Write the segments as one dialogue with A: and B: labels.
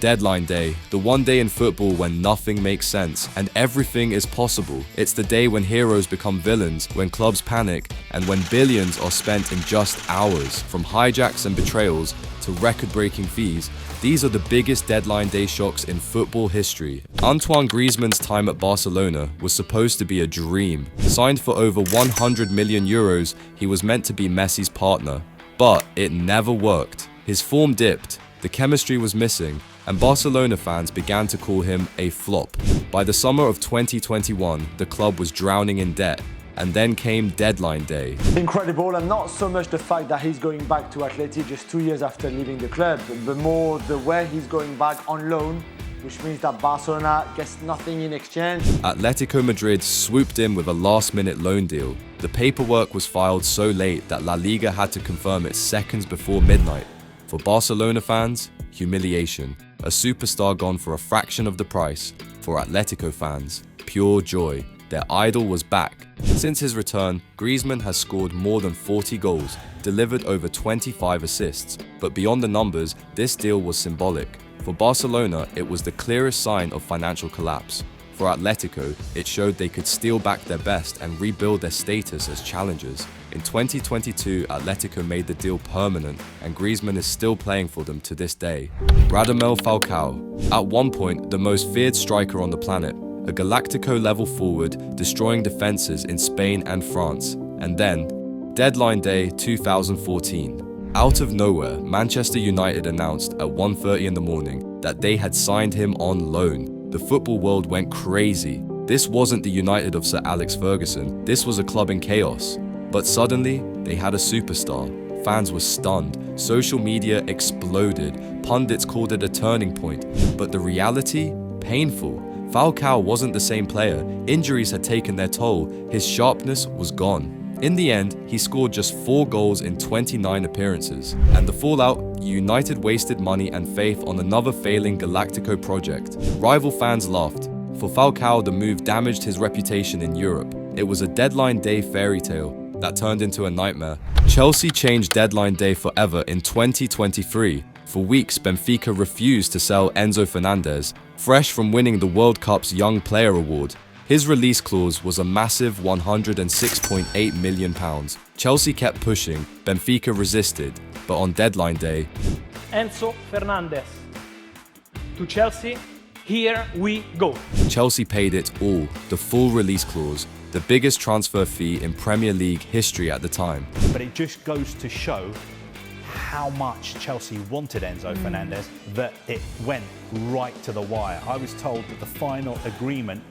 A: Deadline day, the one day in football when nothing makes sense and everything is possible. It's the day when heroes become villains, when clubs panic, and when billions are spent in just hours. From hijacks and betrayals to record-breaking fees, these are the biggest deadline day shocks in football history. Antoine Griezmann's time at Barcelona was supposed to be a dream. Signed for over 100 million euros, he was meant to be Messi's partner. But it never worked. His form dipped, the chemistry was missing, and Barcelona fans began to call him a flop. By the summer of 2021, the club was drowning in debt, and then came deadline day.
B: Incredible, and not so much the fact that he's going back to Atleti just 2 years after leaving the club, but more the way he's going back on loan, which means that Barcelona gets nothing in exchange.
A: Atletico Madrid swooped in with a last-minute loan deal. The paperwork was filed so late that La Liga had to confirm it seconds before midnight. For Barcelona fans, humiliation. A superstar gone for a fraction of the price. For Atletico fans, pure joy. Their idol was back. Since his return, Griezmann has scored more than 40 goals, delivered over 25 assists. But beyond the numbers, this deal was symbolic. For Barcelona, it was the clearest sign of financial collapse. For Atletico, it showed they could steal back their best and rebuild their status as challengers. In 2022, Atletico made the deal permanent, and Griezmann is still playing for them to this day. Rademel Falcao, at one point the most feared striker on the planet, a Galactico-level forward destroying defenses in Spain and France. And then, deadline day 2014. Out of nowhere, Manchester United announced at 1:30 in the morning that they had signed him on loan. The football world went crazy. This wasn't the United of Sir Alex Ferguson, this was a club in chaos. But suddenly, they had a superstar. Fans were stunned, social media exploded, pundits called it a turning point. But the reality? Painful. Falcao wasn't the same player, injuries had taken their toll, his sharpness was gone. In the end, he scored just 4 goals in 29 appearances. And the fallout? United wasted money and faith on another failing Galactico project. Rival fans laughed. For Falcao, the move damaged his reputation in Europe. It was a deadline day fairy tale that turned into a nightmare. Chelsea changed deadline day forever in 2023. For weeks, Benfica refused to sell Enzo Fernández, fresh from winning the World Cup's Young Player Award. His release clause was a massive £106.8 million. Chelsea kept pushing, Benfica resisted, but on deadline day,
C: Enzo Fernández to Chelsea, here we go.
A: Chelsea paid it all, the full release clause, the biggest transfer fee in Premier League history at the time.
D: But it just goes to show how much Chelsea wanted Enzo Fernández that it went right to the wire. I was told that the final agreement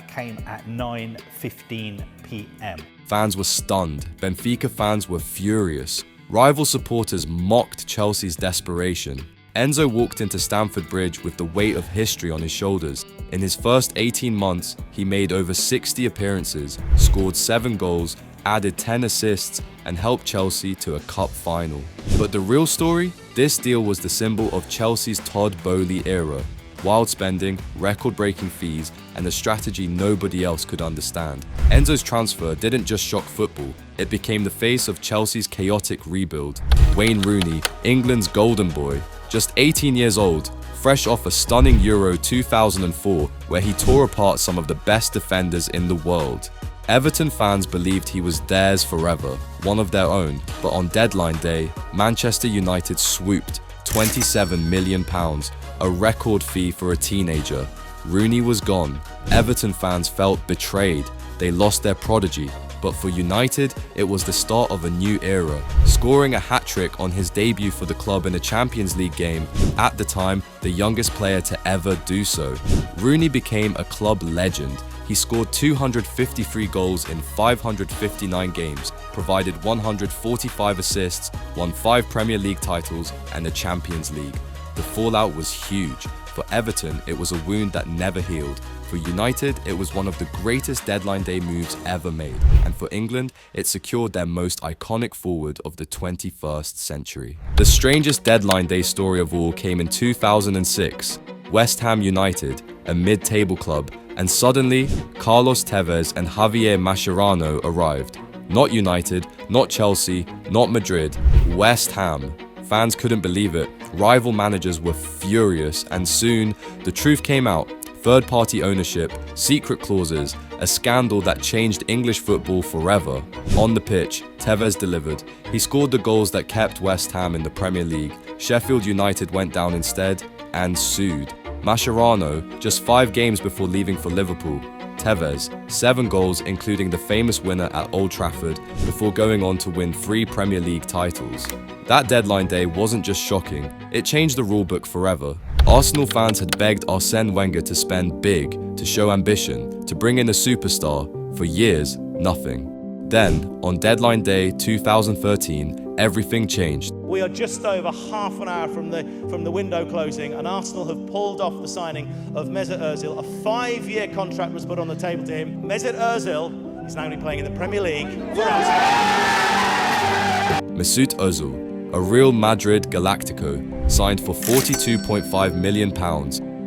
D: came at 9:15 p.m.
A: Fans were stunned. Benfica fans were furious. Rival supporters mocked Chelsea's desperation. Enzo walked into Stamford Bridge with the weight of history on his shoulders. In his first 18 months, he made over 60 appearances, scored 7 goals, added 10 assists, and helped Chelsea to a cup final. But the real story? This deal was the symbol of Chelsea's Todd Boehly era. Wild spending, record-breaking fees, and a strategy nobody else could understand. Enzo's transfer didn't just shock football, it became the face of Chelsea's chaotic rebuild. Wayne Rooney, England's golden boy, just 18 years old, fresh off a stunning Euro 2004 where he tore apart some of the best defenders in the world. Everton fans believed he was theirs forever, one of their own, but on deadline day, Manchester United swooped £27 million, a record fee for a teenager. Rooney was gone. Everton fans felt betrayed. They lost their prodigy. But for United, it was the start of a new era. Scoring a hat-trick on his debut for the club in a Champions League game, at the time, the youngest player to ever do so. Rooney became a club legend. He scored 253 goals in 559 games, provided 145 assists, won 5 Premier League titles and the Champions League. The fallout was huge. For Everton, it was a wound that never healed. For United, it was one of the greatest deadline day moves ever made. And for England, it secured their most iconic forward of the 21st century. The strangest deadline day story of all came in 2006. West Ham United, a mid-table club, and suddenly, Carlos Tevez and Javier Mascherano arrived. Not United, not Chelsea, not Madrid, West Ham. Fans couldn't believe it. Rival managers were furious, and soon the truth came out. Third-party ownership, secret clauses, a scandal that changed English football forever. On the pitch, Tevez delivered. He scored the goals that kept West Ham in the Premier League. Sheffield United went down instead and sued. Mascherano, just 5 games before leaving for Liverpool. Tevez, 7 goals including the famous winner at Old Trafford before going on to win 3 Premier League titles. That deadline day wasn't just shocking, it changed the rulebook forever. Arsenal fans had begged Arsène Wenger to spend big, to show ambition, to bring in a superstar. For years, nothing. Then, on deadline day 2013, everything changed.
E: We are just over half an hour from the window closing, and Arsenal have pulled off the signing of Mesut Özil. A 5-year contract was put on the table to him. Mesut Özil is now going to be playing in the Premier League for Arsenal.
A: Mesut Özil, a Real Madrid Galactico, signed for £42.5 million.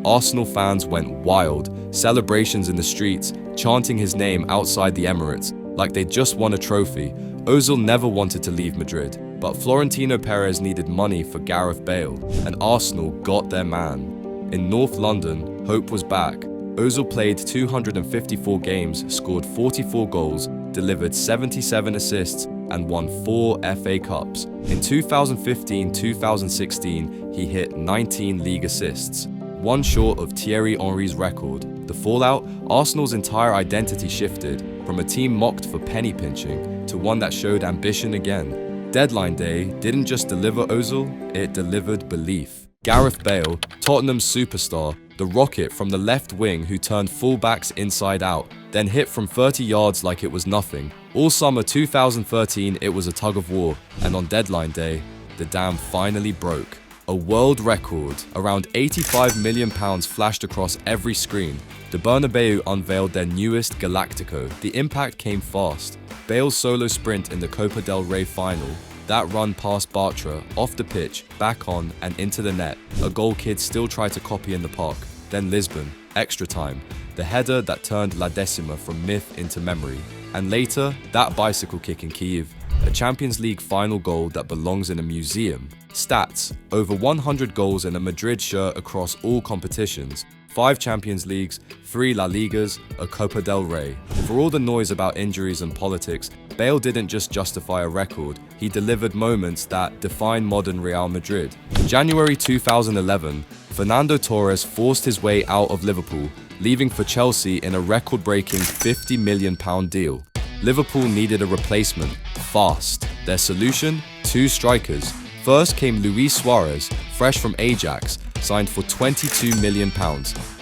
A: Arsenal fans went wild, celebrations in the streets, chanting his name outside the Emirates, like they'd just won a trophy. Özil never wanted to leave Madrid, but Florentino Perez needed money for Gareth Bale, and Arsenal got their man. In North London, hope was back. Özil played 254 games, scored 44 goals, delivered 77 assists, and won 4 FA Cups. In 2015-2016, he hit 19 league assists, one short of Thierry Henry's record. The fallout, Arsenal's entire identity shifted, from a team mocked for penny pinching to one that showed ambition again. Deadline day didn't just deliver Özil, it delivered belief. Gareth Bale, Tottenham's superstar, the rocket from the left wing who turned fullbacks inside out, then hit from 30 yards like it was nothing. All summer 2013 it was a tug of war, and on deadline day, the dam finally broke. A world record, around £85 million flashed across every screen. The Bernabeu unveiled their newest Galactico. The impact came fast. Bale's solo sprint in the Copa del Rey final, that run past Bartra, off the pitch, back on and into the net, a goal kids still try to copy in the park. Then Lisbon, extra time, the header that turned La Decima from myth into memory. And later, that bicycle kick in Kyiv, a Champions League final goal that belongs in a museum. Stats, over 100 goals in a Madrid shirt across all competitions, 5 Champions Leagues, 3 La Ligas, a Copa del Rey. For all the noise about injuries and politics, Bale didn't just justify a record, he delivered moments that define modern Real Madrid. In January 2011, Fernando Torres forced his way out of Liverpool, leaving for Chelsea in a record-breaking £50 million deal. Liverpool needed a replacement, fast. Their solution? 2 strikers. First came Luis Suárez, fresh from Ajax, signed for £22 million.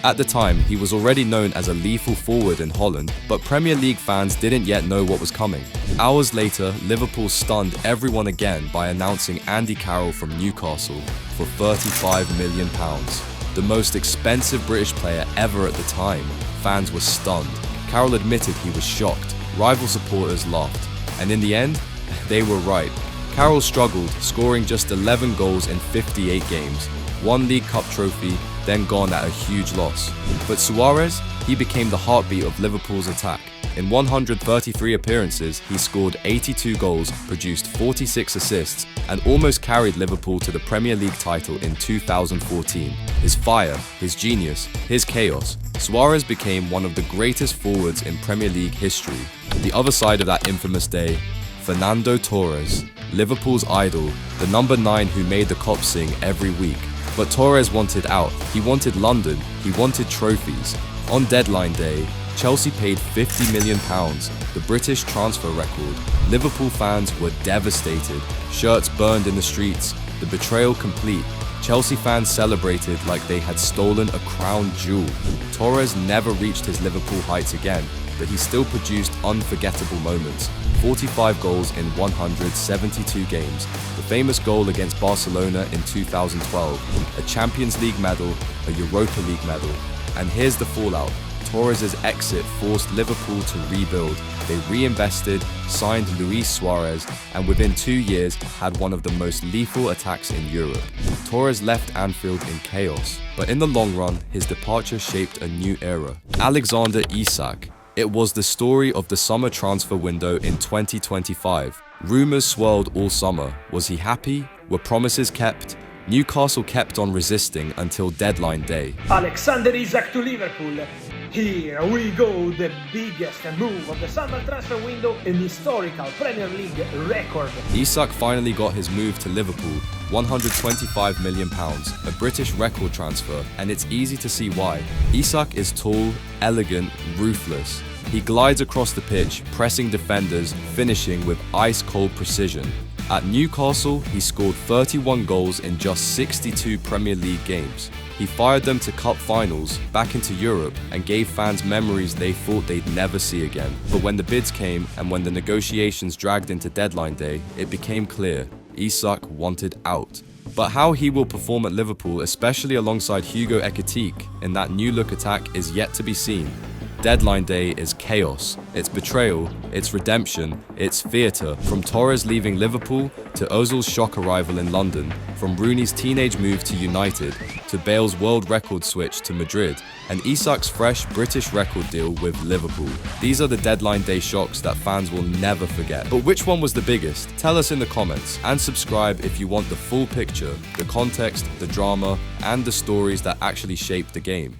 A: At the time, he was already known as a lethal forward in Holland, but Premier League fans didn't yet know what was coming. Hours later, Liverpool stunned everyone again by announcing Andy Carroll from Newcastle for £35 million. The most expensive British player ever at the time. Fans were stunned. Carroll admitted he was shocked. Rival supporters laughed. And in the end, they were right. Carroll struggled, scoring just 11 goals in 58 games, 1 League Cup trophy, then gone at a huge loss. But Suárez, he became the heartbeat of Liverpool's attack. In 133 appearances, he scored 82 goals, produced 46 assists, and almost carried Liverpool to the Premier League title in 2014. His fire, his genius, his chaos. Suárez became one of the greatest forwards in Premier League history. The other side of that infamous day, Fernando Torres, Liverpool's idol, the number 9 who made the cops sing every week. But Torres wanted out, he wanted London, he wanted trophies. On deadline day, Chelsea paid £50 million, the British transfer record. Liverpool fans were devastated, shirts burned in the streets, the betrayal complete. Chelsea fans celebrated like they had stolen a crown jewel. Torres never reached his Liverpool heights again, but he still produced unforgettable moments. 45 goals in 172 games, the famous goal against Barcelona in 2012, a Champions League medal, a Europa League medal. And here's the fallout. Torres' exit forced Liverpool to rebuild. They reinvested, signed Luis Suárez, and within 2 years had one of the most lethal attacks in Europe. Torres left Anfield in chaos, but in the long run, his departure shaped a new era. Alexander Isak. It was the story of the summer transfer window in 2025. Rumours swirled all summer. Was he happy? Were promises kept? Newcastle kept on resisting until deadline day.
C: Alexander Isak to Liverpool. Here we go, the biggest move of the summer transfer window, an historical Premier League record.
A: Isak finally got his move to Liverpool, £125 million, a British record transfer, and it's easy to see why. Isak is tall, elegant, ruthless. He glides across the pitch, pressing defenders, finishing with ice-cold precision. At Newcastle, he scored 31 goals in just 62 Premier League games. He fired them to cup finals, back into Europe, and gave fans memories they thought they'd never see again. But when the bids came and when the negotiations dragged into deadline day, it became clear Isak wanted out. But how he will perform at Liverpool, especially alongside Hugo Ekitike in that new-look attack, is yet to be seen. Deadline day is chaos, it's betrayal, it's redemption, it's theatre. From Torres leaving Liverpool to Ozil's shock arrival in London, from Rooney's teenage move to United to Bale's world record switch to Madrid, and Isak's fresh British record deal with Liverpool. These are the deadline day shocks that fans will never forget. But which one was the biggest? Tell us in the comments, and subscribe if you want the full picture, the context, the drama, and the stories that actually shaped the game.